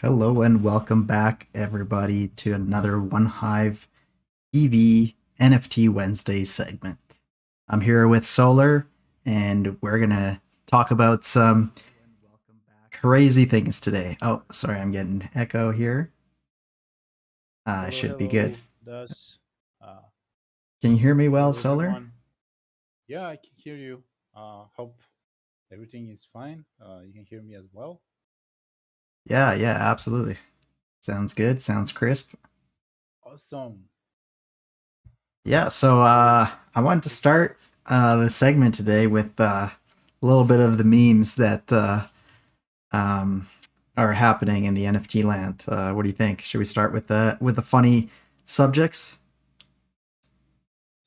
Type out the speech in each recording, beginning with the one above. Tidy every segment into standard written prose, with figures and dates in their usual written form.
Hello and welcome back, everybody, to another One Hive TV NFT Wednesday segment. I'm here with Solar, and we're gonna talk about some crazy things today. Oh, sorry, I'm getting echo here. Should be good. Does Can you hear me well, hello, Solar? everyone. Yeah, I can hear you. Hope everything is fine. You can hear me as well. Yeah, absolutely. Sounds good. Sounds crisp. Awesome. Yeah, so I wanted to start the segment today with a little bit of the memes that are happening in the NFT land. What do you think? Should we start with the funny subjects?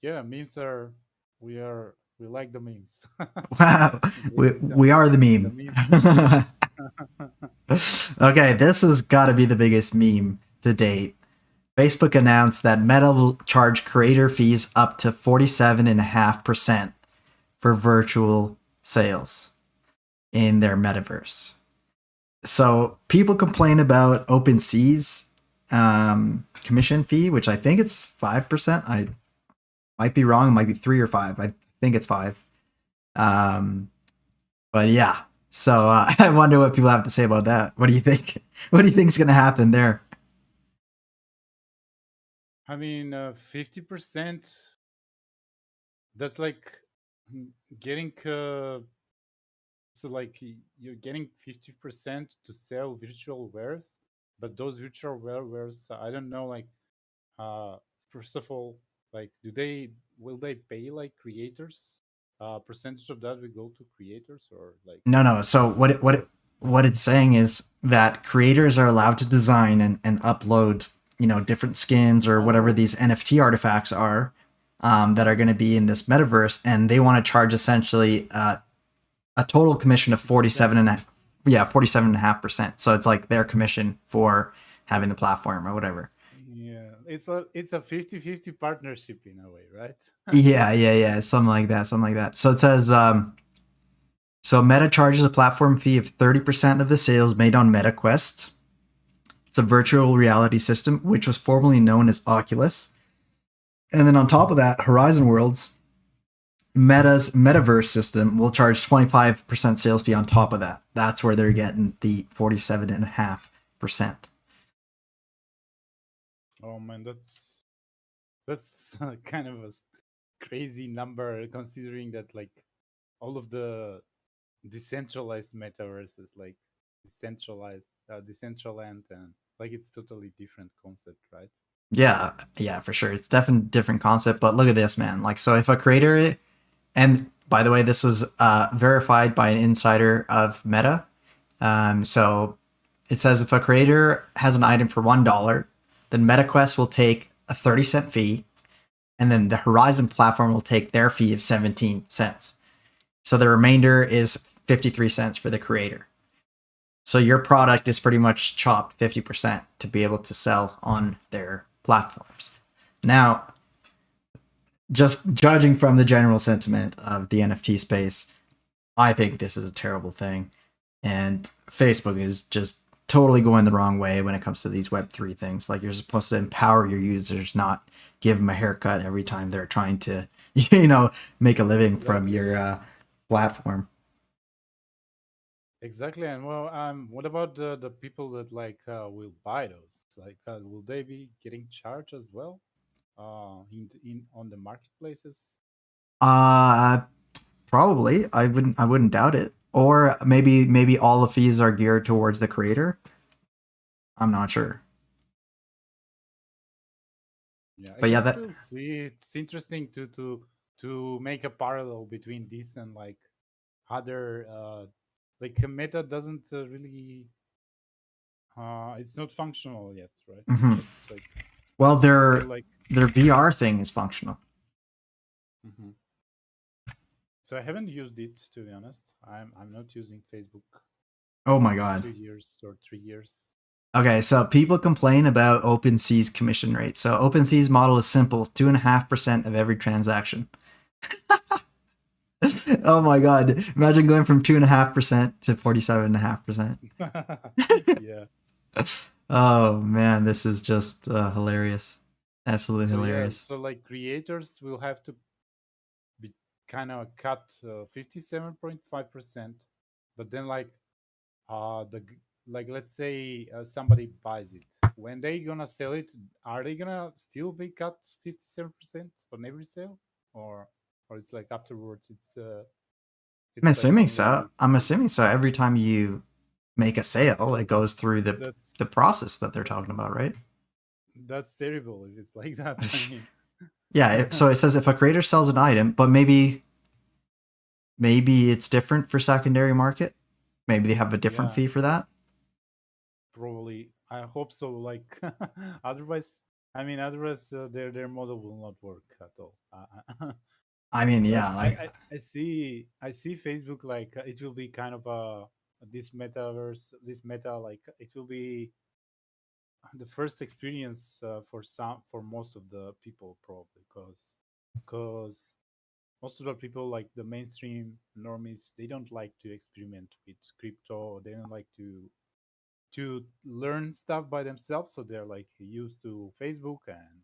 Yeah, memes are we like the memes. Wow, we are the meme. Okay, this has got to be the biggest meme to date. Facebook announced that Meta will charge creator fees up to 47.5% for virtual sales in their metaverse. So people complain about OpenSea's commission fee, which I think it's 5%. I might be wrong. It might be 3 or 5. I think it's 5. But yeah. So I wonder what people have to say about that. What do you think? What do you think is going to happen there? I mean, 50%. That's like getting so like you're getting 50% to sell virtual wares, but those virtual wares, I don't know, like first of all, like will they pay like creators? Percentage of that will go to creators or like No. So what it's saying is that creators are allowed to design and upload, different skins or whatever these NFT artifacts are that are going to be in this metaverse, and they want to charge essentially a total commission of 47.5%. So it's like their commission for having the platform or whatever. Yeah, it's a 50-50 partnership in a way, right? Yeah, something like that. So it says so Meta charges a platform fee of 30% of the sales made on MetaQuest. It's a virtual reality system, which was formerly known as Oculus. And then on top of that, Horizon Worlds, Meta's metaverse system, will charge 25% sales fee on top of that. That's where they're getting the 47.5%. Oh man, that's kind of a crazy number considering that like all of the decentralized metaverses, like Decentraland, and like it's totally different concept, right? Yeah, for sure. It's definitely a different concept, but look at this, man. Like, so if a creator, and by the way, this was verified by an insider of Meta. So it says if a creator has an item for $1, then MetaQuest will take a 30-cent fee, and then the Horizon platform will take their fee of 17 cents. So the remainder is 53 cents for the creator. So your product is pretty much chopped 50% to be able to sell on their platforms. Now, just judging from the general sentiment of the NFT space, I think this is a terrible thing. And Facebook is just totally going the wrong way when it comes to these Web3 things. Like you're supposed to empower your users, not give them a haircut every time they're trying to, make a living from Exactly. your platform. Exactly. And well, what about the people that like will buy those? Like, will they be getting charged as well? In on the marketplaces? Uh Probably. I wouldn't doubt it. Or maybe all the fees are geared towards the creator. I'm not sure. Yeah, I But yeah, guess that we'll see. It's interesting to make a parallel between this and like other like Meta doesn't really it's not functional yet, right? It's mhm. just like Well, until their like their VR thing is functional. mhm. So I haven't used it, to be honest. I'm not using Facebook Oh my for god. 2 years or 3 years. Okay, so people complain about OpenSea's commission rate. So OpenSea's model is simple: 2.5% of every transaction. Oh my god! Imagine going from 2.5% to 47.5%. Yeah. Oh man, this is just hilarious. Absolutely So yeah, hilarious. so like creators will have to be kind of cut 57.5%, but then like like let's say somebody buys it. When they gonna sell it, are they gonna still be cut 57% on every sale, or it's like afterwards I'm it's like assuming so. only I'm 50. assuming so. Every time you make a sale, it goes through the That's the process that they're talking about, right? that's terrible if it's like that. I mean, Yeah. So it says if a creator sells an item, but maybe it's different for secondary market. Maybe they have a different yeah, fee for that. probably. I hope so. Like, otherwise, I mean, otherwise their model will not work at all. I mean, But yeah, like I see Facebook like it will be kind of a this metaverse, this meta like it will be the first experience for most of the people probably because most of the people like the mainstream normies they don't like to experiment with crypto. They don't like to learn stuff by themselves, so they're like used to Facebook and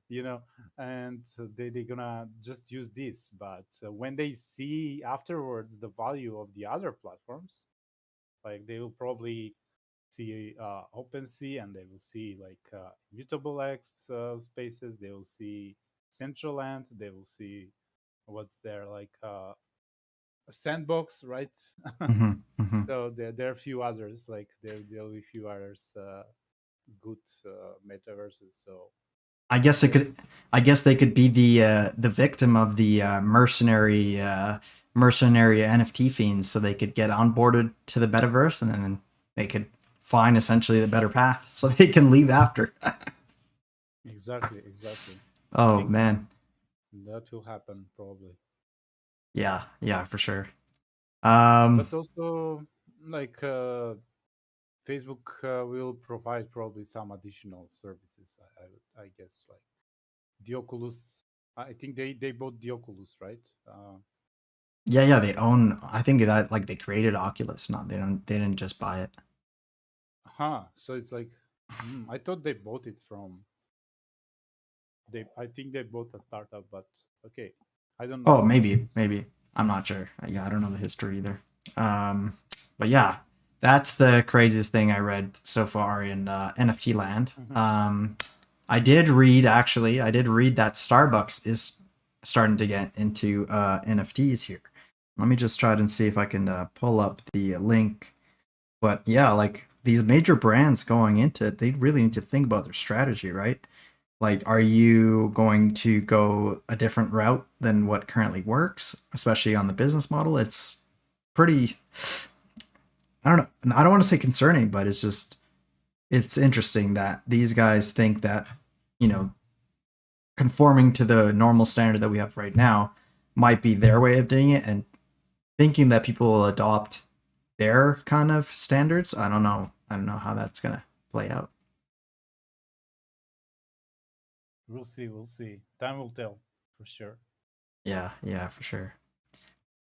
you know and so they're gonna just use this, but when they see afterwards the value of the other platforms, like they will probably see OpenSea, and they will see like Mutable X spaces, they will see Central Land, they will see what's there like a sandbox, right? mhm, mhm. So there are a few others, like there'll be a few others good metaverses, so I I guess it could. guess. I guess they could be the victim of the mercenary NFT fiends, so they could get onboarded to the metaverse, and then they could find essentially the better path, so they can leave after. Exactly, exactly. I Oh think man, that will happen probably. yeah, yeah, for sure. Um, But also, like Facebook will provide probably some additional services. I guess like the Oculus. I think they bought the Oculus, right? yeah, yeah, they own. I think that like they created Oculus, not they don't. They didn't just buy it. Huh. So it's like, I thought they bought it from. They. I think they bought a startup, but okay. I don't know Oh, the maybe, details. maybe. I'm not sure. Yeah, I don't know the history either. Um, but yeah, that's the craziest thing I read so far in NFT land. Mhm. I did read actually. I did read that Starbucks is starting to get into NFTs here. Let me just try to see if I can pull up the link. But yeah, like these major brands going into it, they really need to think about their strategy, right? Like, are you going to go a different route than what currently works, especially on the business model? It's pretty, I don't know, I don't want to say concerning, but it's just, it's interesting that these guys think that, you know, conforming to the normal standard that we have right now might be their way of doing it, and thinking that people will adopt their kind of standards. I don't know. I don't know how that's going to play out. We'll see. We'll see. Time will tell for sure. Yeah, yeah, for sure.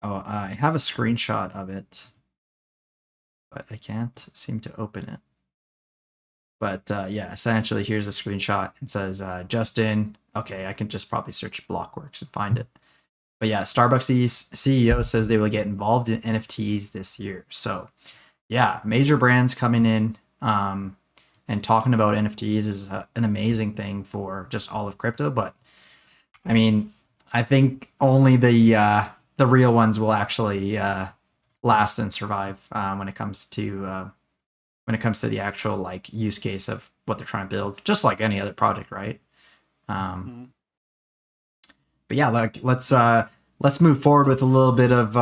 Oh, I have a screenshot of it. but I can't seem to open it. But yeah, essentially, here's a screenshot. It says Justin. Okay, I can just probably search Blockworks and find it. But yeah, Starbucks CEO says they will get involved in NFTs this year. So yeah, major brands coming in and talking about NFTs is an amazing thing for just all of crypto. But I mean, I think only the real ones will actually last and survive when it comes to the actual like use case of what they're trying to build, just like any other project, right? But yeah, like let's move forward with a little bit of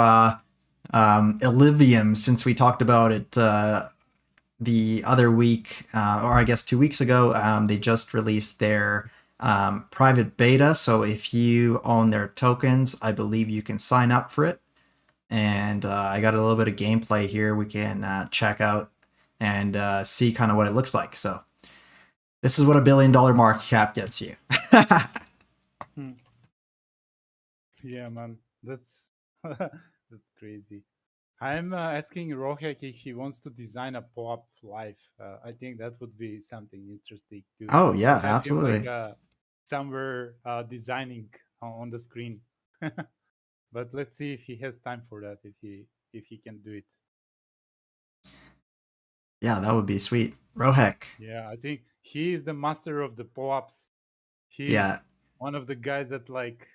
Illuvium, since we talked about it the other week, or I guess 2 weeks ago. They just released their private beta, so if you own their tokens, I believe you can sign up for it. And I got a little bit of gameplay here we can check out and see kind of what it looks like. So this is what $1 billion market cap gets you. Yeah, man, that's that's crazy. I'm asking Rohek if he wants to design a pop live. I think that would be something interesting Oh to yeah, have him like absolutely. somewhere designing on the screen. But let's see if he has time for that. If he can do it. Yeah, that would be sweet. Rohek. Yeah, I think he is the master of the pop-ups. Yeah. He's one of the guys that like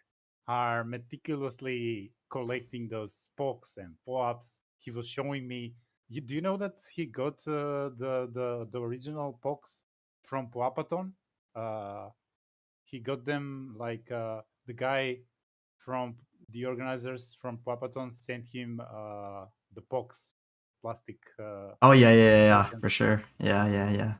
are meticulously collecting those spokes and pop-ups. He was showing me. Do you know that he got the original pokes from Poapaton? Uh, he got them like the guy from the organizers from Poapaton sent him the pokes plastic Oh yeah, yeah, yeah, yeah, tokens. for sure. Yeah, yeah, yeah.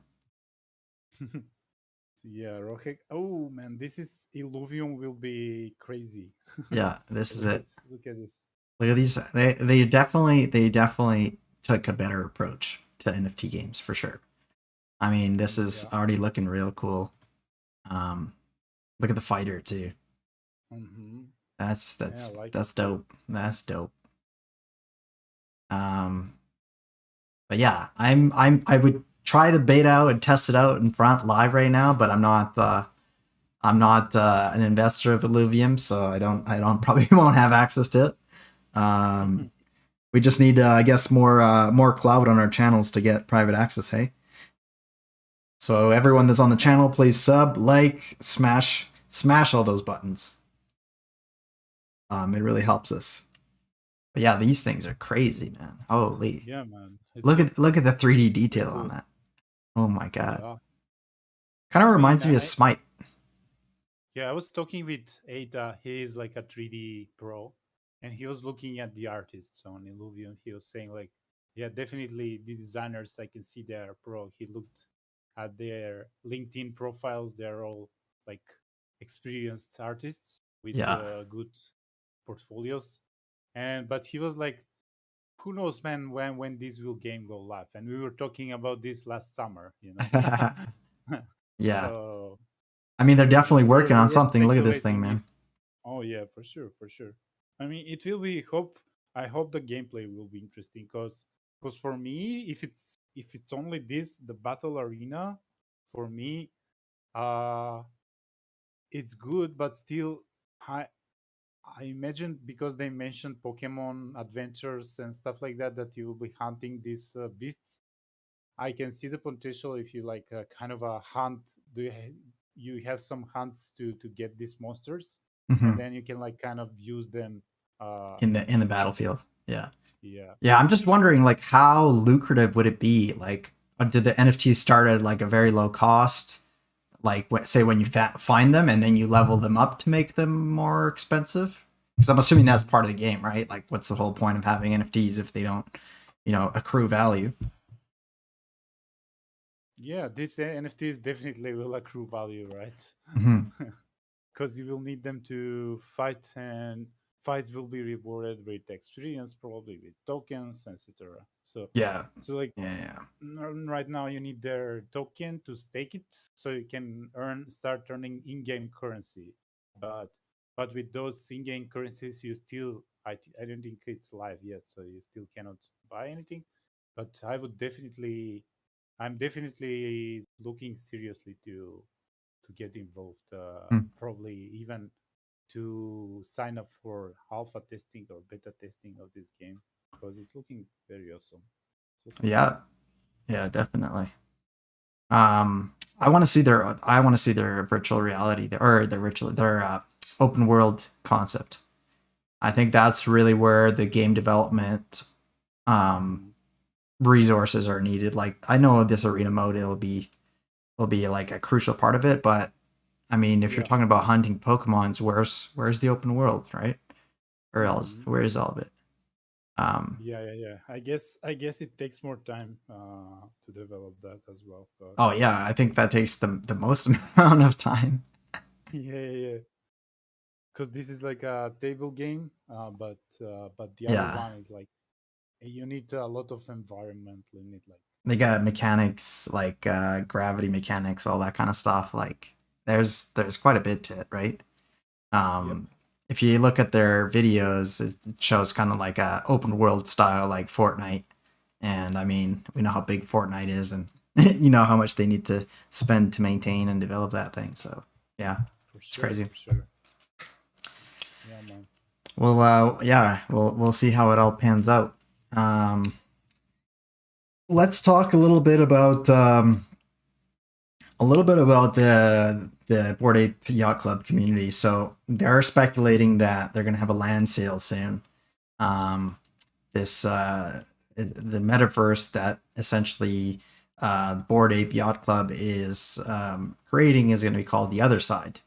Yeah, Rohek. Oh man, this is Illuvium will be crazy. Yeah, this is it. Look at this. Look at these. They definitely took a better approach to NFT games for sure. I mean, this is Yeah. already looking real cool. Um, Look at the fighter too. Mm-hmm. That's Yeah, I that's like it. that's dope. That's dope. Um, but yeah, I would try the beta out and test it out in front live right now, but I'm not an investor of Illuvium, so I don't probably won't have access to it. We just need, I guess, more clout on our channels to get private access. Hey, so everyone that's on the channel, please sub, like, smash all those buttons. It really helps us. But yeah, these things are crazy, man. Holy! Yeah, man. It Look at looks the 3D so detail on cool. that. Oh my god! Yeah. Kind of I mean, reminds me of Smite. I was talking with Ada. He is like a 3D pro, and he was looking at the artists on Illuvium. He was saying like, yeah, definitely the designers. I can see they are pro. He looked at their LinkedIn profiles. They're all like experienced artists with Yeah. good portfolios. And but he was like, who knows, man, when this will game go live? And we were talking about this last summer, you know. Yeah. So I mean, they're definitely working we on were something. Look at this thing, speculating if man. oh yeah, for sure, for sure. I mean, it will be hope. I hope the gameplay will be interesting because for me, if it's only this the battle arena, for me, uh, it's good, but still, I I imagine because they mentioned Pokemon adventures and stuff like that that you will be hunting these beasts. I can see the potential if you like kind of a hunt. You have some hunts to get these monsters, and Hmm. then you can like kind of use them In the in battlefield. battles. Yeah. Yeah. Yeah, I'm just wondering, like, how lucrative would it be? Like, did the NFTs start at like a very low cost? Like, say when you find them and then you level them up to make them more expensive? Because I'm assuming that's part of the game, right? Like, what's the whole point of having NFTs if they don't, accrue value? Yeah, these NFTs definitely will accrue value, right? Hmm. Because you will need them to fight, and fights will be rewarded with experience, probably with tokens, etc. Yeah. So like Yeah. right now you need their token to stake it so you can start earning in-game currency, but with those in-game currencies you still I don't think it's live yet, so you still cannot buy anything. but I'm definitely looking seriously to get involved. Hmm. Probably even to sign up for alpha testing or beta testing of this game because it's looking very awesome. It's looking very Yeah, yeah, definitely. I want to see their virtual reality or their open world concept. I think that's really where the game development um, Mhm. resources are needed. Like I know this arena mode will be like a crucial part of it, but I mean, if you're Yeah. talking about hunting Pokemons, where's the open world, right? Or else, Mhm. where is all of it? Um, Yeah. I guess it takes more time to develop that as well. But oh yeah, I think that takes the most amount of time. yeah. Because this is like a table game, but the other Yeah, one is like you need a lot of environment. You need like they got mechanics like gravity mechanics, all that kind of stuff. Like there's quite a bit to it, right? yep. Um, if you look at their videos, it shows kind of like a open world style like Fortnite. And I mean, we know how big Fortnite is, and you know how much they need to spend to maintain and develop that thing. So yeah, For it's sure, crazy. for sure. Yeah, man. Well, yeah, we'll see how it all pans out. Um, let's talk a little bit about the Bored Ape Yacht Club community. So they're speculating that they're going to have a land sale soon. Um, this the metaverse that essentially the Bored Ape Yacht Club is creating is going to be called the Other Side,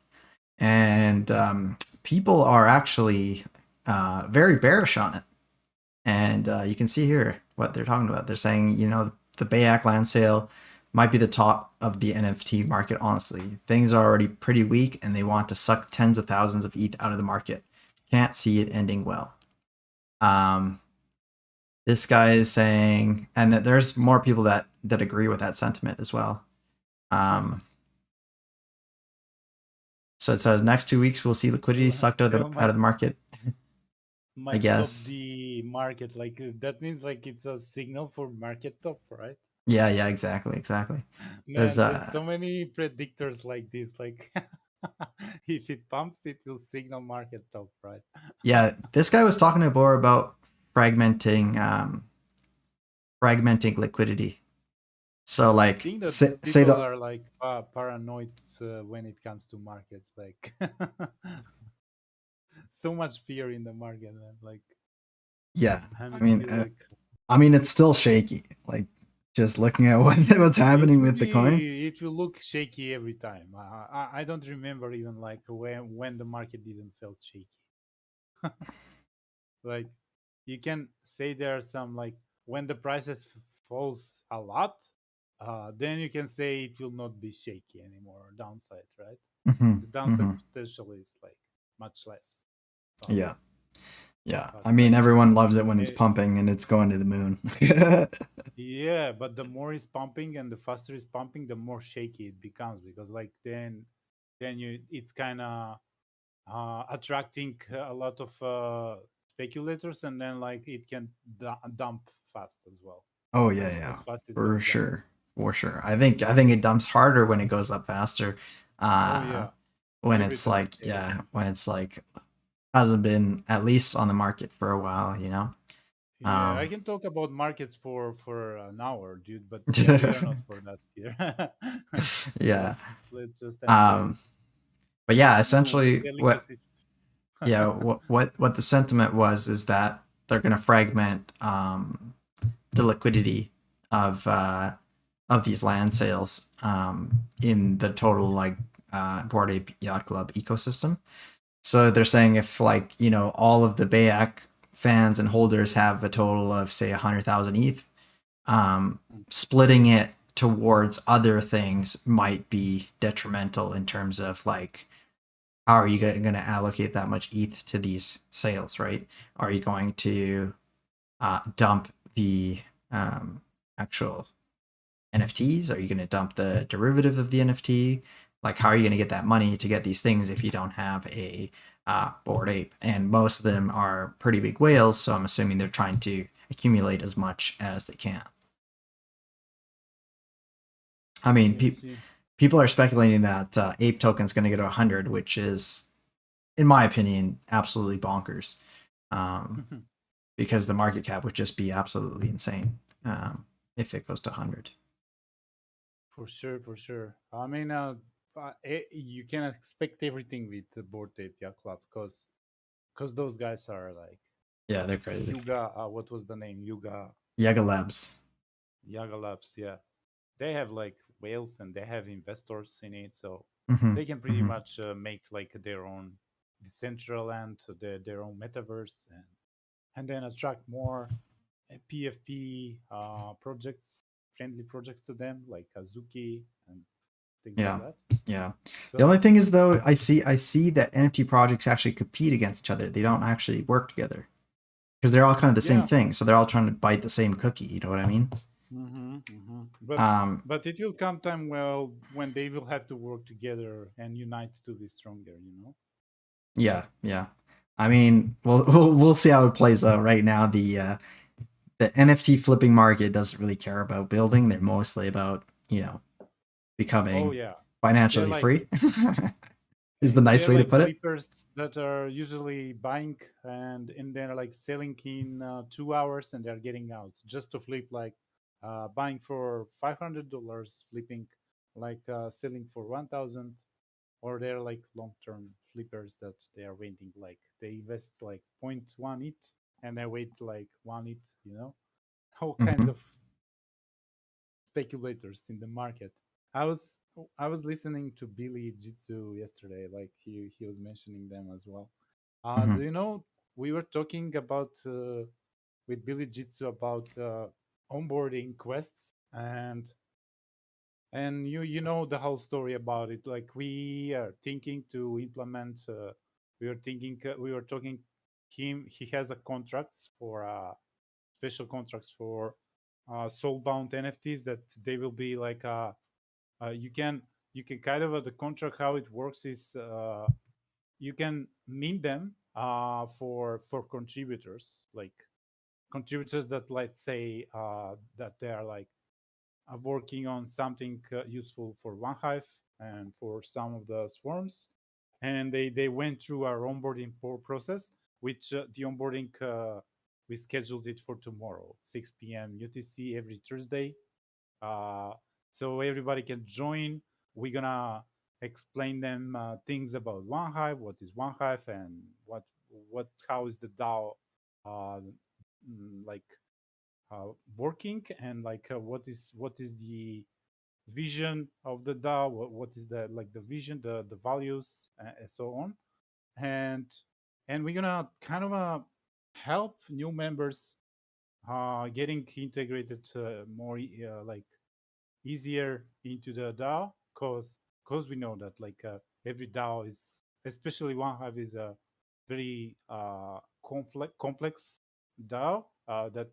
and people are actually very bearish on it. And you can see here what they're talking about. They're saying, you know, the BAYC land sale might be the top of the NFT market, honestly. Things are already pretty weak, and they want to suck tens of thousands of ETH out of the market. Can't see it ending well. Um, this guy is saying, and that there's more people that agree with that sentiment as well. Um, so it says next 2 weeks we'll see liquidity sucked So out of the market. I might top guess. the market. Like that means like it's a signal for market top, right? Yeah, exactly. There's Man, there's so many predictors like this. Like if it pumps, it will signal market top, right? yeah, this guy was talking to Bor about fragmenting fragmenting liquidity. So I like think that say people the are like paranoid when it comes to markets. Like so much fear in the market, man. Like yeah, and I it mean feel like I mean it's still shaky. Like just looking at what's happening with the coin. it will look shaky every time. I don't remember even like when the market didn't felt shaky. Like you can say there are some like when the prices falls a lot, then you can say it will not be shaky anymore. Downside, right? Hmm. The downside Hmm. potential is like much less. But Yeah. Yeah. but I mean like everyone loves it when it's eh, pumping and it's going to the moon. yeah, but the more it's pumping and the faster it's pumping, the more shaky it becomes because like then you it's kind of attracting a lot of speculators and then like it can dump fast as well Oh yeah, as yeah. fast as For goes down. sure. For sure. I think it dumps harder when it goes up faster. Oh Uh yeah, when every it's time, like every yeah, time. when it's like hasn't been at least on the market for a while, you know. Yeah, I Um, can talk about markets for an hour, dude, but we are not for that here. yeah. Let's just answer Um, its but yeah, few essentially delicacies. what the sentiment was is that they're going to fragment the liquidity of these land sales in the total like Bored Ape Yacht Club ecosystem. So they're saying if like you know all of the BAYC fans and holders have a total of say 100,000 ETH, splitting it towards other things might be detrimental in terms of like how are you going to allocate that much ETH to these sales, right? Are you going to dump the actual NFTs? Are you going to dump the derivative of the NFT? Like, how are you going to get that money to get these things if you don't have a Bored Ape? And most of them are pretty big whales, so I'm assuming they're trying to accumulate as much as they can. I mean, I see. people are speculating that Ape token is going to go to 100, which is, in my opinion, absolutely bonkers. Um, because the market cap would just be absolutely insane if it goes to 100. For sure, for sure. I mean, you can expect everything with the Bored Ape Yacht Club because those guys are like Yeah, they're crazy. Yuga. What was the name? Yaga Labs. Yaga Labs. Yeah, they have like whales and they have investors in it, so Mm-hmm. they can pretty Mm-hmm. much make like their own Decentraland, their own metaverse, and then attract more PFP projects, friendly projects to them, like Azuki and things like Yeah, that. yeah. The So only thing is though, I see that NFT projects actually compete against each other. They don't actually work together because they're all kind of the same yeah, thing. So they're all trying to bite the same cookie. You know what I mean? but Um, it will come time well when they will have to work together and unite to be stronger. You know. yeah, yeah. I mean, we'll see how it plays out. Right now, the NFT flipping market doesn't really care about building. They're mostly about Oh becoming yeah, they're financially like free. Is the nice they're way to like put it. flippers that are usually buying and they're like selling in 2 hours and they're getting out just to flip like buying for $500, flipping like selling for 1,000, or they're like long-term flippers that they are waiting like they invest like point 0.1 it and they wait like 1 it, all kinds Mm-hmm. of speculators in the market. I was I was listening to Billy Jitsu yesterday, like he was mentioning them as well. Mm-hmm. Do you know we were talking about with Billy Jitsu about onboarding quests and you know the whole story about it. Like we are thinking to implement. We were talking. He has a contracts for special contracts for soulbound NFTs that they will be like you can kind of the contract how it works is you can mint them for contributors, like contributors that let's say that they are like working on something useful for one hive and for some of the swarms, and they went through our onboarding process, which the onboarding we scheduled it for tomorrow 6 p.m. UTC every Thursday, uh, so everybody can join. We're gonna explain them things about one hive, what is one hive, and what how is the DAO uh, like working, and like what is the vision of the DAO, what is the like the vision, the values, and so on, and we're gonna kind of help new members getting integrated more like easier into the DAO, because we know that like every DAO is, especially one hive, is a very complex DAO that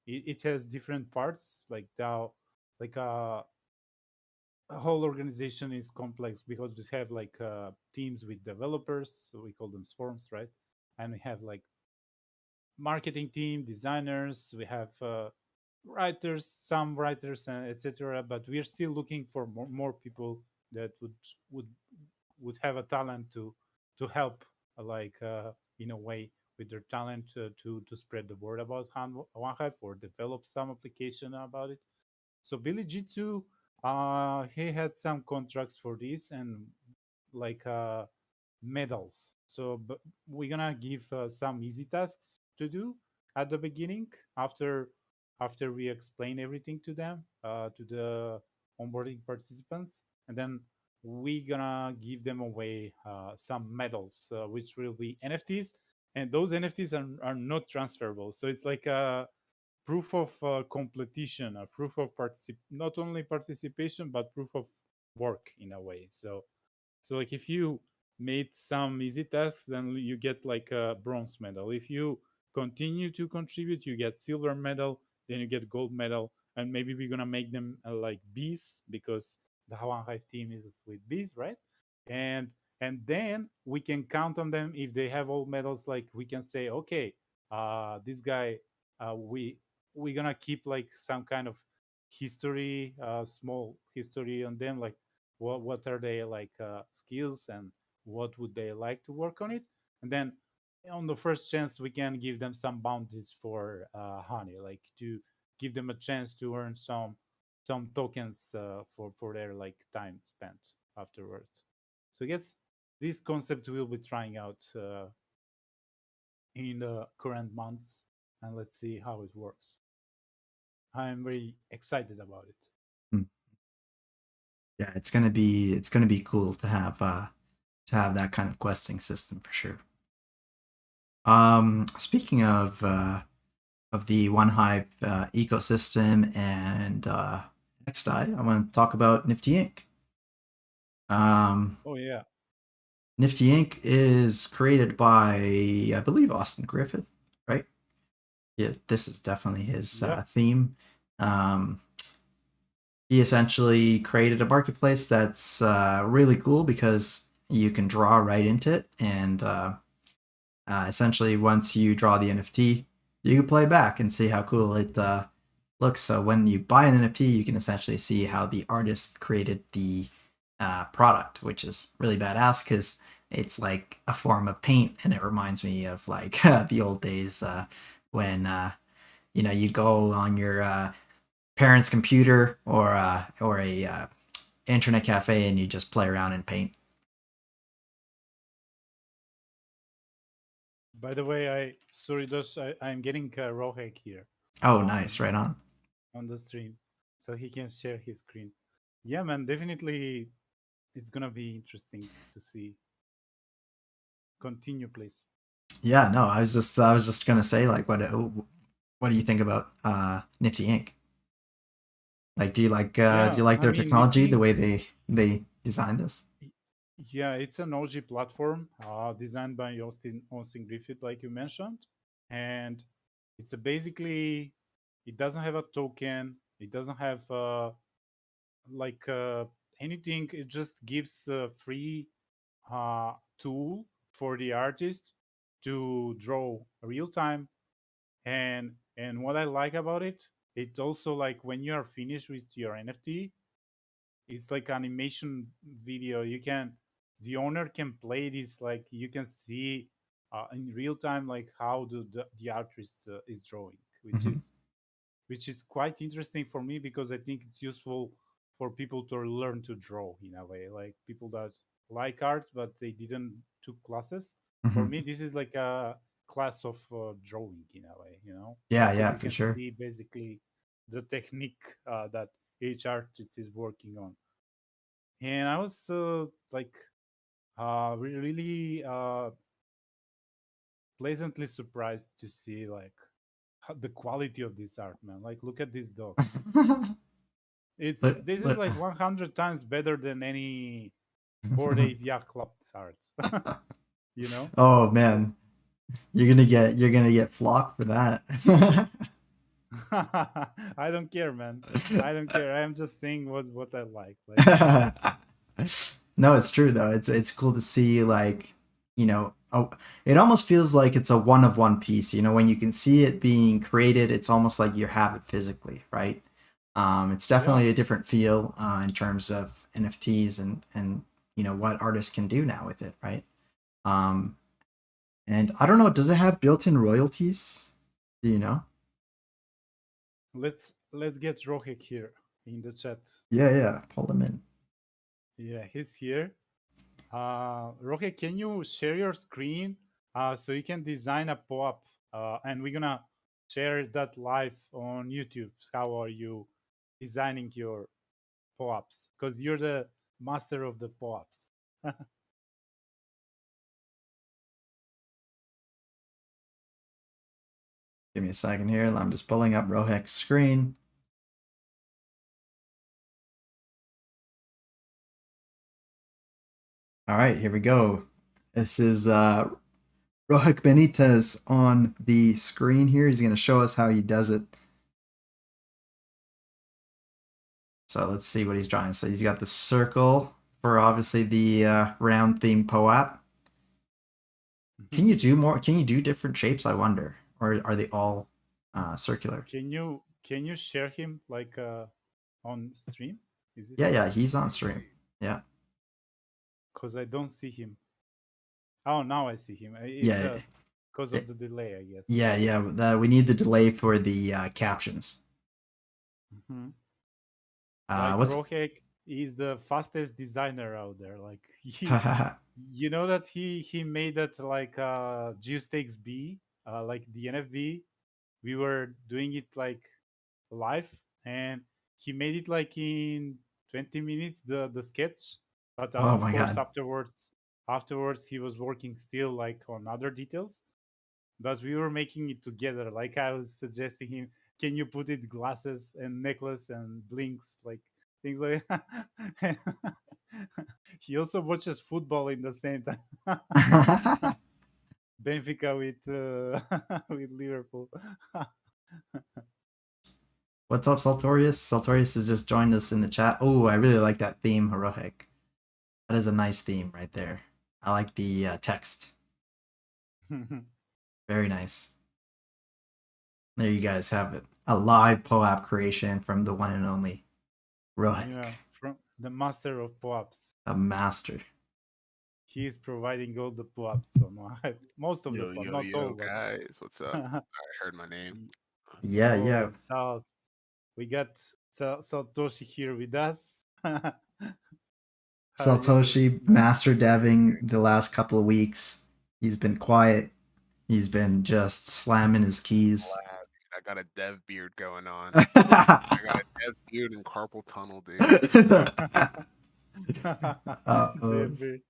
it has different parts like DAO, like a whole organization is complex because we have like teams with developers, so we call them swarms, right? And we have like marketing team, designers, we have writers, some writers, etc. But we are still looking for more people that would would have a talent to help, like in a way with their talent to spread the word about One Hive or develop some application about it. So Billy Jitsu, he had some contracts for this and like medals. So we're gonna give some easy tasks to do at the beginning after we explain everything to them, to the onboarding participants, and then we're gonna give them away some medals, which will be NFTs, and those NFTs are not transferable. So it's like a proof of completion, a proof of not only participation but proof of work in a way. So like if you made some easy tasks, then you get like a bronze medal. If you continue to contribute, you get silver medal, then you get gold medal, and maybe we're gonna make them like bees because the Hawan Hive team is with bees, right? And then we can count on them if they have all medals. Like we can say, okay, this guy, we're gonna keep like some kind of history, small history on them, like what are they like skills and what would they like to work on it, and then on the first chance we can give them some bounties for honey, like to give them a chance to earn some tokens for their like time spent afterwards. So I guess this concept we'll be trying out in the current months, and let's see how it works. I'm very excited about it. Hmm. Yeah, it's gonna be cool to have that kind of questing system for sure. Speaking of the One Hive ecosystem and next I want to talk about Nifty Inc. Um, Oh yeah. Nifty Inc. is created by, I believe, Austin Griffith, right? Yeah, this is definitely his Yep. theme. Um, he essentially created a marketplace that's really cool because you can draw right into it, and essentially once you draw the NFT, you can play back and see how cool it looks. So when you buy an NFT, you can essentially see how the artist created the product, which is really badass because it's like a form of paint, and it reminds me of like the old days when you go on your parents' computer or a internet cafe and you just play around in paint. By the way, sorry, just I'm getting Rohek here Oh, on nice, right on. on the stream, so he can share his screen. Yeah, man, definitely, it's gonna be interesting to see. Continue, please. Yeah, no, I was just gonna say like what do you think about Nifty Inc? Like, do Yeah, you like I their mean, technology, the Nifty. way they designed this? Yeah, it's an OG platform designed by Austin Griffith, like you mentioned, and it's basically, it doesn't have a token. It doesn't have like anything. It just gives a free tool for the artist to draw real time. And what I like about it, it also, like when you are finished with your NFT, it's like animation video. You can, the owner can play this, like you can see in real time like how the artist is drawing, which Hmm. is quite interesting for me, because I think it's useful for people to learn to draw in a way, like people that like art but they didn't took classes. For Hmm. me, this is like a class of drawing in a way, Yeah, because yeah, you for can sure. see basically the technique that each artist is working on. And I was like really pleasantly surprised to see like the quality of this art, man. Like, look at these dogs. But, This is like 100 times better than any Bored Ape Yacht Club art. you know, oh that's. man, you're gonna get flocked for that. I don't care, man. I don't care. I'm just saying what I like. No, it's true though. It's cool to see like, oh, it almost feels like it's a one of one piece. When you can see it being created, it's almost like you have it physically, right? It's Yeah. definitely a different feel in terms of NFTs and what artists can do now with it, right? Um, and I don't know, does it have built-in royalties? Do you know? Let's get Rohik here in the chat. Yeah, yeah, pull them in. Yeah, he's here. Rohit, can you share your screen so you can design a pop-up, and we're gonna share that live on YouTube. How are you designing your pop-ups? Because you're the master of the pop-ups. Give me a second here. I'm just pulling up Rohek's screen. All right, here we go. This is Rohek Benitez on the screen here. He's going to show us how he does it. So let's see what he's drawing. So he's got the circle for obviously the round theme POAP. Can you do more? Can you do different shapes? I wonder, or are they all circular? Can you share him like on stream? Is it Yeah, possible? he's on stream. Yeah, Because I don't see him. Oh, now I see him. It's yeah, because yeah, of the delay, I guess. yeah. We need the delay for the captions. Hmm. Like What's Rohek is the fastest designer out there. Like he, you know that he made that like Geostakes B, like the NFB. We were doing it like live, and he made it like in 20 minutes the sketch. But oh of my course god. afterwards he was working still like on other details. But we were making it together. Like I was suggesting him, can you put it glasses and necklace and blinks, like things like that. He also watches football in the same time. Benfica with with Liverpool. What's up, Saltorius? Saltorius has just joined us in the chat. Oh, I really like that theme, Heroic. That is a nice theme right there. I like the text. Very nice. There you guys have it. A live POAP creation from the one and only Yeah, Rohek, from the master of POAPs. a master. He is providing all the POAPs. So no, most of the Yo, POAPs, yo, not yo, all, but guys, what's up? I heard my name. Yeah, oh, yeah. Salt. We got Satoshi here with us. How you Satoshi man? master deving the last couple of weeks. He's been quiet. He's been just slamming his keys. Glad, dude. I got a dev beard going on. I got a dev beard and carpal tunnel, dude. uh, David.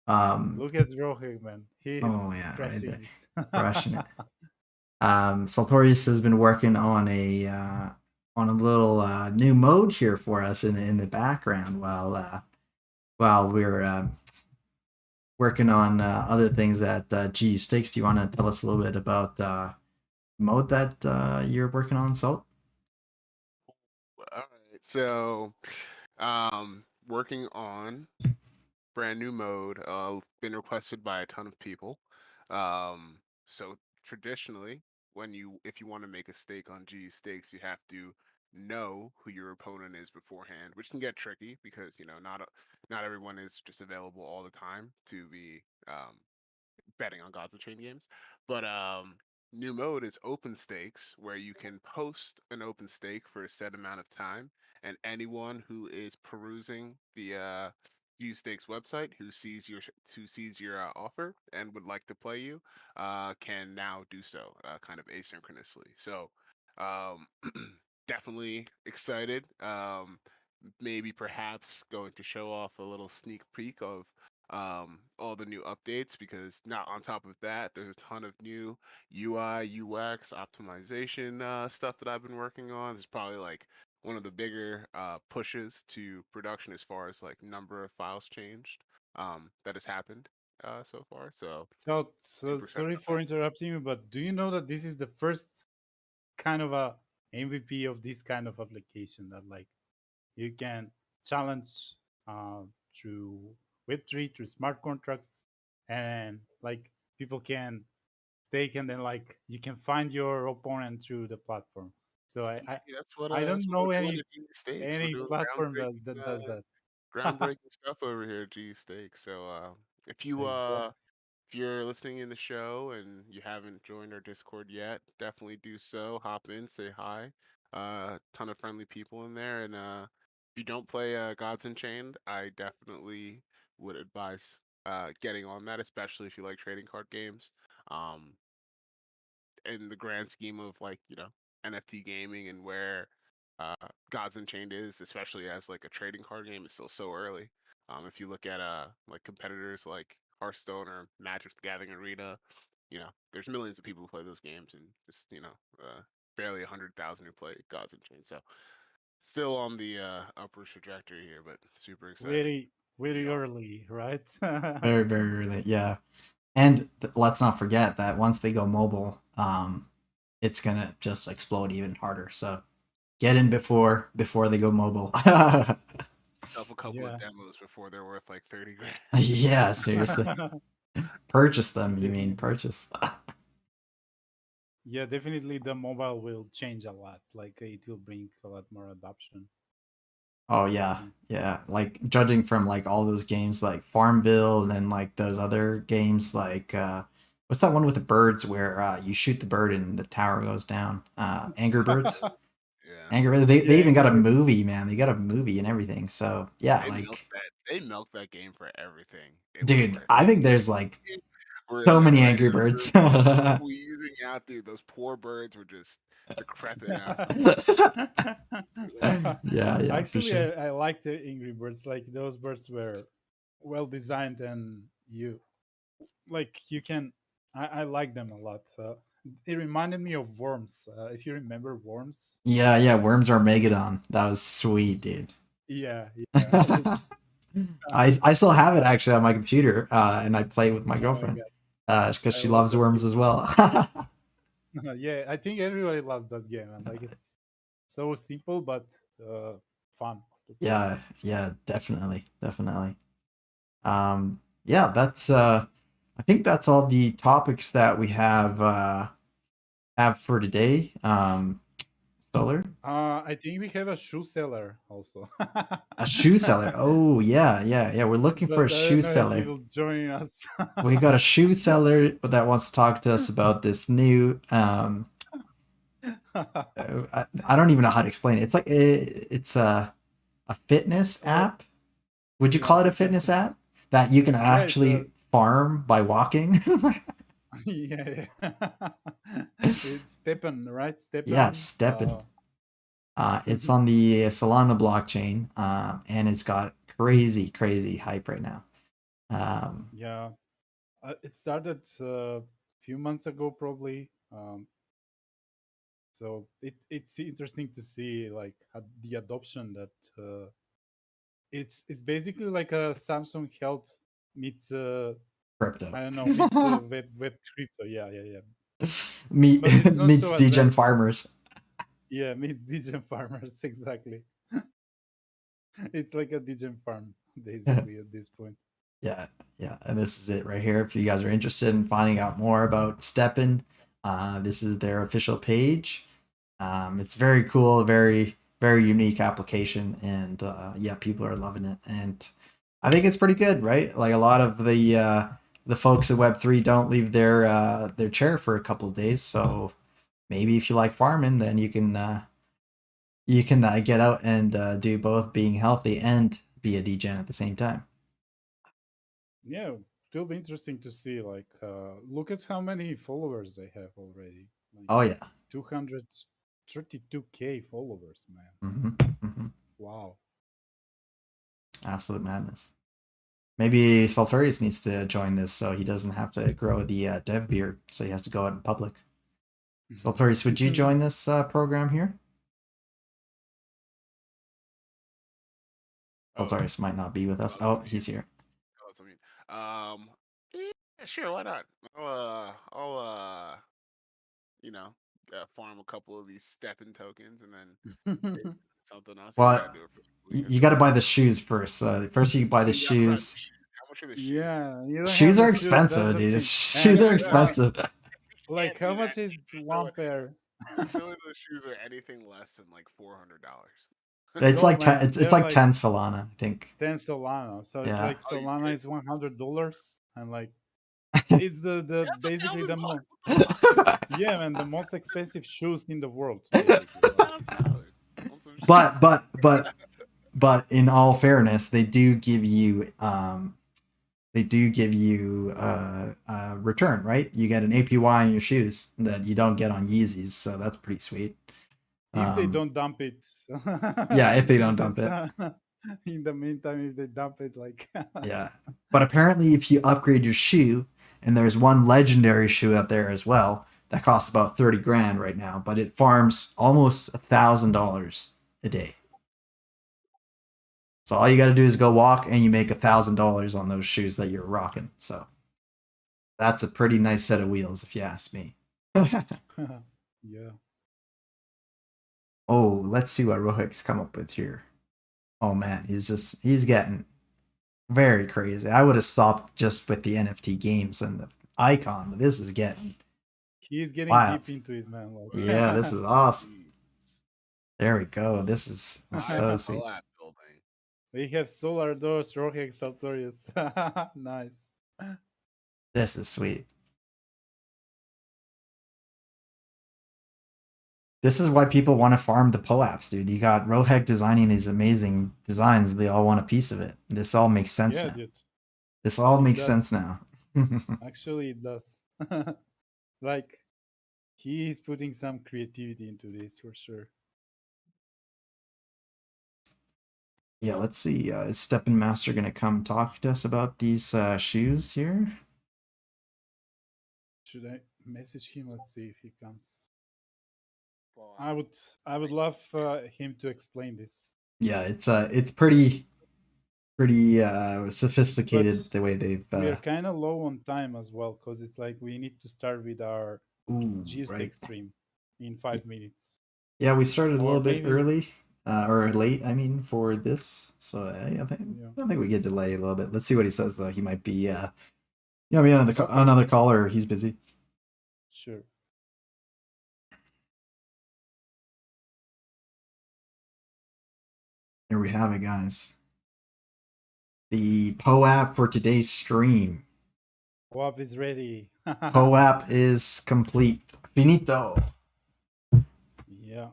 um, Look at Rohik, man. He is oh yeah, right there, crushing it. crushing it. Saltorius has been working on a little new mode here for us in the background while we're working on other things at GU Stakes. Do you want to tell us a little bit about mode that you're working on, Salt? All right, so, working on brand new mode. Been requested by a ton of people. So traditionally, if you want to make a stake on G stakes, you have to know who your opponent is beforehand, which can get tricky because not everyone is just available all the time to be betting on Gods of Chain games. But new mode is open stakes, where you can post an open stake for a set amount of time, and anyone who is perusing the View Stakes website who sees your offer and would like to play you can now do so, kind of asynchronously. So um, definitely excited. Maybe perhaps going to show off a little sneak peek of all the new updates, because now on top of that, there's a ton of new UI, UX optimization stuff that I've been working on. It's probably like one of the bigger pushes to production as far as like number of files changed that has happened so far. So So super excited sorry about for interrupting you, but do you know that this is the first kind of a MVP of this kind of application that like you can challenge uh, through Web3, through smart contracts, and like people can stake, and then like you can find your opponent through the platform. So I that. I, Yeah, I that's don't what know we're doing at G Stakes. We're any doing platform that does that. groundbreaking stuff over here at G Stakes. So if you Exactly. if you're listening in the show and you haven't joined our Discord yet, definitely do so. Hop in, say hi. Ton of friendly people in there, and if you don't play Gods Unchained, I definitely would advise getting on that, especially if you like trading card games. Um, in the grand scheme of like NFT gaming and where Gods Unchained is, especially as like a trading card game, is still so early. If you look at like competitors like Hearthstone or Magic the Gathering Arena, there's millions of people who play those games, and just barely 100,000 who play Gods Unchained. So still on the upward trajectory here, but super excited Very to be very on. early, right? Very, very early. Yeah. And let's not forget that once they go mobile, it's gonna just explode even harder. So get in before they go mobile. Myself a couple of Yeah. demos before they're worth like 30 grand. Yeah, seriously. Purchase them. You mean Definitely. purchase? Yeah, definitely the mobile will change a lot. Like it will bring a lot more adoption. Oh I yeah, think. yeah. Like judging from like all those games like Farmville and then like those other games like what's that one with the birds where you shoot the bird and the tower goes down? Angry Birds. Yeah, Angry Birds. They Yeah, even got Angry a Birds. movie, man. They got a movie and everything. So yeah, they milk like that. They milk that game for everything it was dude, worth. I think there's like Where so they many were Angry Birds. squeezing out, dude. Those poor birds were just decrepit after. Yeah, yeah, for Actually, sure. I like the Angry Birds. Like those birds were well designed, and you can. I like them a lot. It reminded me of Worms. If you remember Worms. Yeah, yeah, Worms Armageddon. That was sweet, dude. Yeah, yeah. It's, I still have it actually on my computer, and I play with my oh my girlfriend, god, because I she love loves that worms game. as well. Yeah, I think everybody loves that game, and like it's so simple but uh, fun to play. Yeah, yeah, definitely, definitely. Yeah, that's I think that's all the topics that we have for today. Solar, I think we have a shoe seller also, a shoe seller. Oh yeah, yeah, yeah. We're looking for a but I don't shoe know if he seller. will join us. We got a shoe seller that wants to talk to us about this new I don't even know how to explain it. It's like it's a fitness Oh, app. Would you yeah, call it a fitness. fitness app that you can Yeah, it's a actually farm by walking? yeah, yeah. It's Steppen, right? Yeah, Steppen. Steppen. It's on the Solana blockchain, and it's got crazy, crazy hype right now. Um, Yeah, it started a few months ago, probably. So it's interesting to see like the adoption that it's basically like a Samsung Health meets crypto. I don't know meets web crypto. Yeah, yeah, yeah. Meet But it's not meets so degen advanced. farmers. Yeah, meets Degen farmers exactly. It's like a Degen farm basically at this point. Yeah, yeah, and this is it right here. If you guys are interested in finding out more about Steppen, this is their official page. It's very cool, very very unique application, and yeah, people are loving it, and I think it's pretty good, right? Like a lot of the folks at Web3 don't leave their chair for a couple of days, so maybe if you like farming, then you can get out and do both being healthy and be a degen at the same time. Yeah, it will be interesting to see. Like, look at how many followers they have already. Like Oh yeah. 232K followers, man. Hmm. Hmm. Wow. Absolute madness. Maybe Saltorius needs to join this so he doesn't have to grow the dev beard, so he has to go out in public. Saltorius, would you join this program here? Oh, Saltorius might not be with us. Oh, he's here. oh, it's on mute. Yeah, sure, why not? I'll you know, farm a couple of these stepping tokens, and then maybe something else. You don't Well, gotta do it for weekends you or got to buy whatever. the shoes first. First, you buy the Yeah, I'm about shoes. shoes. How much are the shoes? Yeah, you don't have Shoes the are shoes. That's expensive, the dude. thing. Shoes And are expensive. like, Can't how do that. much is one pair? Usually those shoes are anything less than like $400. It's No, like man, it's they're like like 10 Solana, I think. 10 Solana. So it's Yeah. like Oh, you Solana did? is $100, and like it's the That's a basically thousand the bucks. most. What the fuck? Yeah, man, the most expensive shoes in the world, basically. Like, $1,000 on some shoes. but but but but in all fairness, they do give you a return, right? You get an APY on your shoes that you don't get on Yeezys, so that's pretty sweet. if they Um, don't dump it, yeah, if they in don't this, dump it. in the meantime, if they dump it, like, Yeah. But apparently, if you upgrade your shoe, and there's one legendary shoe out there as well that costs about 30 grand right now, but it farms almost $1,000 a day. So all you got to do is go walk, and you make $1,000 on those shoes that you're rocking. So that's a pretty nice set of wheels, if you ask me. yeah. Oh, let's see what Rohik's come up with here. Oh man, he's getting very crazy. I would have stopped just with the NFT games and the icon, but this is getting He's getting Wild. deep into it, man. Like, Yeah, this is awesome. Jeez. There we go. This is so Live sweet. collab building. we have Solar Doors, Rohex, Sartorius. Nice. This is sweet. This is why people want to farm the POAPs, dude. You got Rohek designing these amazing designs. They all want a piece of it. This all makes sense Yeah, now. dude. This all It makes does. sense now. Actually, it does. Like, he is putting some creativity into this for sure. Yeah, let's see. Is Steppen Master gonna come talk to us about these shoes here? Should I message him? Let's see if he comes. Well, I would love him to explain this. Yeah, it's pretty sophisticated But the way they've. we are kind of low on time as well, because it's like we need to start with our Ooh, geostake right. stream in 5 minutes. Yeah, we started a Or little bit maybe- early, or late. I mean, for this, so I think Yeah. I think we get delay a little bit. Let's see what he says though. He might be be on another call, or he's busy. Sure. Here we have it, guys. The POAP for today's stream. POAP is ready. POAP is complete. Finito. Yeah.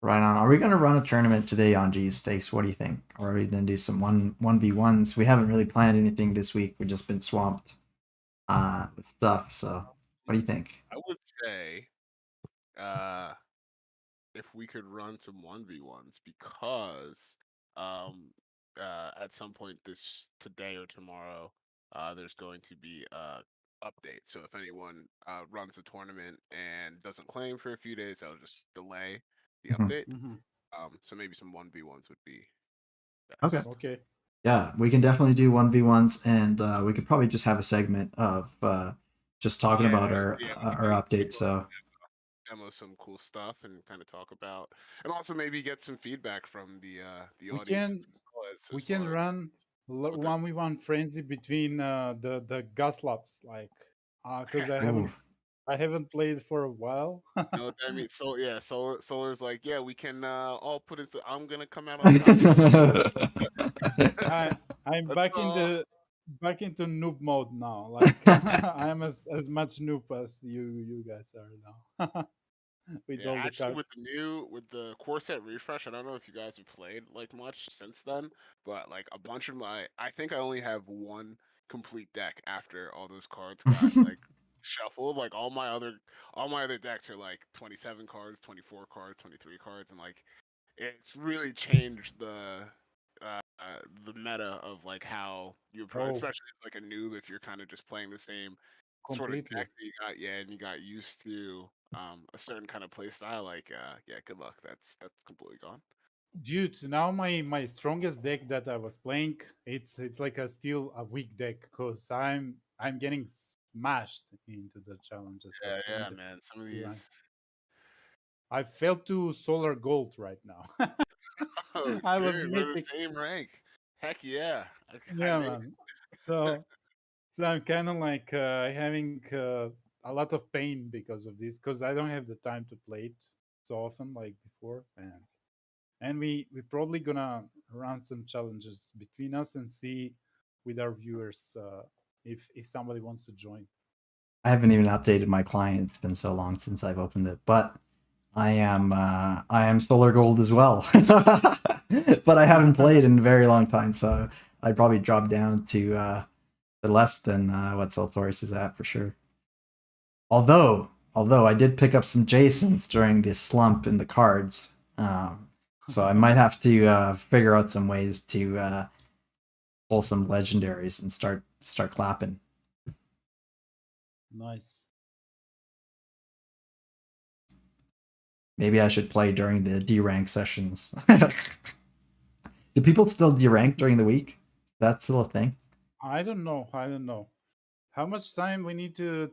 Right on. Are we gonna run a tournament today on G Stakes? What do you think? Or are we gonna do some 1v1s? We haven't really planned anything this week. We've just been swamped with stuff. So what do you think? I would say if we could run some 1v1s because at some point today or tomorrow there's going to be a update. So if anyone runs a tournament and doesn't claim for a few days, I'll just delay the Mhm. update. Mhm. So maybe some 1v1s would be best. Okay. Okay. Yeah, we can definitely do 1v1s, and we could probably just have a segment of just talking about our update. So Demo some cool stuff and kind of talk about, and also maybe get some feedback from the We audience. can we can run 1v1 frenzy between the gas labs, like because Ooh. I haven't played for a while. No, I mean, so yeah, Solar's like, yeah, we can all put it. I'm gonna come out on top. I'm Let's back into noob mode now. Like I'm as much noob as you guys are now. With Yeah, all the actually, cards. with the core set refresh, I don't know if you guys have played like much since then, but like a bunch of I think I only have one complete deck after all those cards got like shuffled. Like all my other decks are like 27 cards, 24 cards, 23 cards, and like it's really changed uh, the meta of like how you approach, Oh. especially as, like a noob if you're kind of just playing the same sort of Completely. deck that you got, and you got used to a certain kind of play style. Like, yeah, good luck. That's completely gone. Dude, now my strongest deck that I was playing, it's like still a weak deck, because I'm getting smashed into the challenges. Yeah, like, yeah, in man. Some of the- these. I fell to Solar Gold right now. Oh, I was dude, we're the mythic. same rank. Heck yeah. I Yeah, made it. man. So I'm kind of like having a lot of pain because of this, because I don't have the time to play it so often like before, and we probably gonna run some challenges between us and see with our viewers if somebody wants to join. I haven't even updated my client. It's been so long since I've opened it, but I am Solar Gold as well. But I haven't played in a very long time, so I'd probably drop down to less than what Saltoris is at for sure. Although I did pick up some Jasons during this slump in the cards, so I might have to figure out some ways to pull some legendaries and start clapping. Nice. Maybe I should play during the D-rank sessions. Do people still D-rank during the week? That's still a thing? I don't know. How much time we need to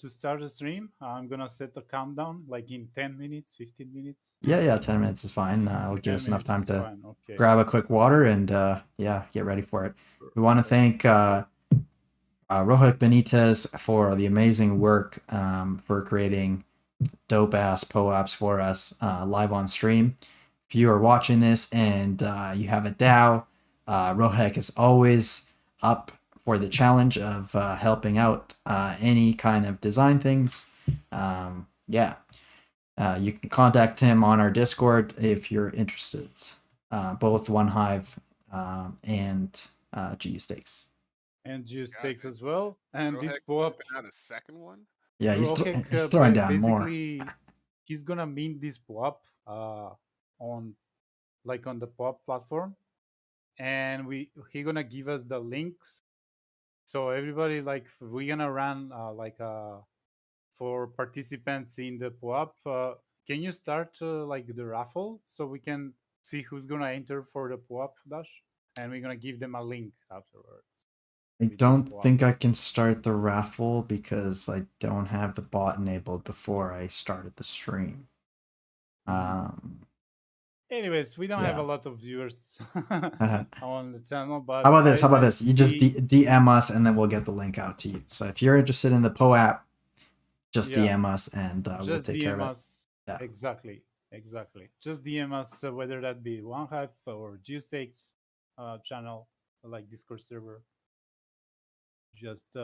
start the stream? I'm gonna set a countdown, like in 10 minutes, 15 minutes. Yeah, 10 minutes is fine. It'll give us enough time to Fine. Okay. grab a quick water and yeah, get ready for it. We want to thank Rohit Benitez for the amazing work for creating dope ass POAPs for us live on stream. If you are watching this and you have a DAO, Rohek is always up for the challenge of helping out any kind of design things. Yeah, you can contact him on our Discord if you're interested. Both OneHive and GU Stakes. And juice takes as well. And this Rohek POAP, put out a second one. Yeah, he's Rohek, throwing down more. basically, he's gonna mint this POAP on the POAP platform, and he gonna give us the links. So everybody, like, we're gonna run for participants in the POAP. Can you start like the raffle so we can see who's gonna enter for the POAP, Dash? And we're gonna give them a link afterwards. I with this don't POAP. think I can start the raffle because I don't have the bot enabled before I started the stream. Anyways, we don't have Yeah. a lot of viewers How on the channel, but about this? How about I this? You just see- DM us and then we'll get the link out to you. So if you're interested in the POAP, just Yeah. DM us and we'll just take care DM of it. us. Yeah. Exactly. Just DM us, whether that be OneHive or G6 channel, like Discord server. Just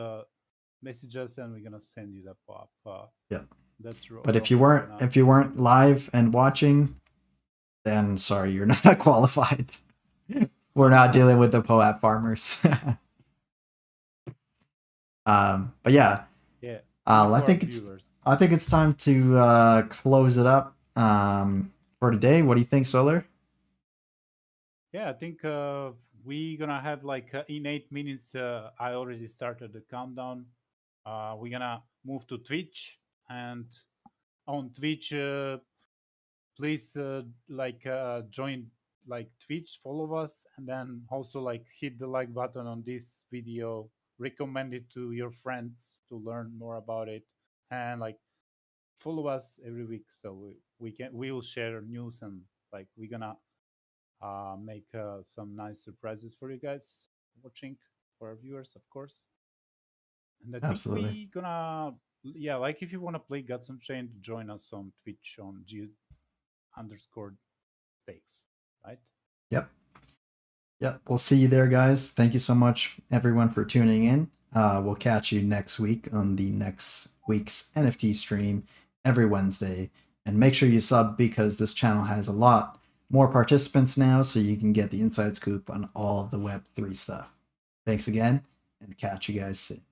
message us and we're gonna send you the POAP. Yeah. That's true. But if you weren't live and watching, then sorry, you're not qualified. We're not dealing with the POAP farmers. But yeah. Yeah. I think it's time to close it up for today. What do you think, Solar? Yeah, I think we're gonna have like in 8 minutes. I already started the countdown. We're gonna move to Twitch, and on Twitch, please join like Twitch, follow us, and then also like hit the like button on this video. Recommend it to your friends to learn more about it, and like follow us every week so we will share news, and like we're gonna make some nice surprises for you guys watching, for our viewers, of course. And I Absolutely. think we gonna, yeah, like if you want to play Gods Unchained, join us on Twitch on G_stakes, right? Yep. We'll see you there, guys. Thank you so much, everyone, for tuning in. We'll catch you next week on the next week's NFT stream every Wednesday. And make sure you sub because this channel has a lot more participants now, so you can get the inside scoop on all of the Web3 stuff. Thanks again, and catch you guys soon.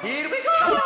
Here we go!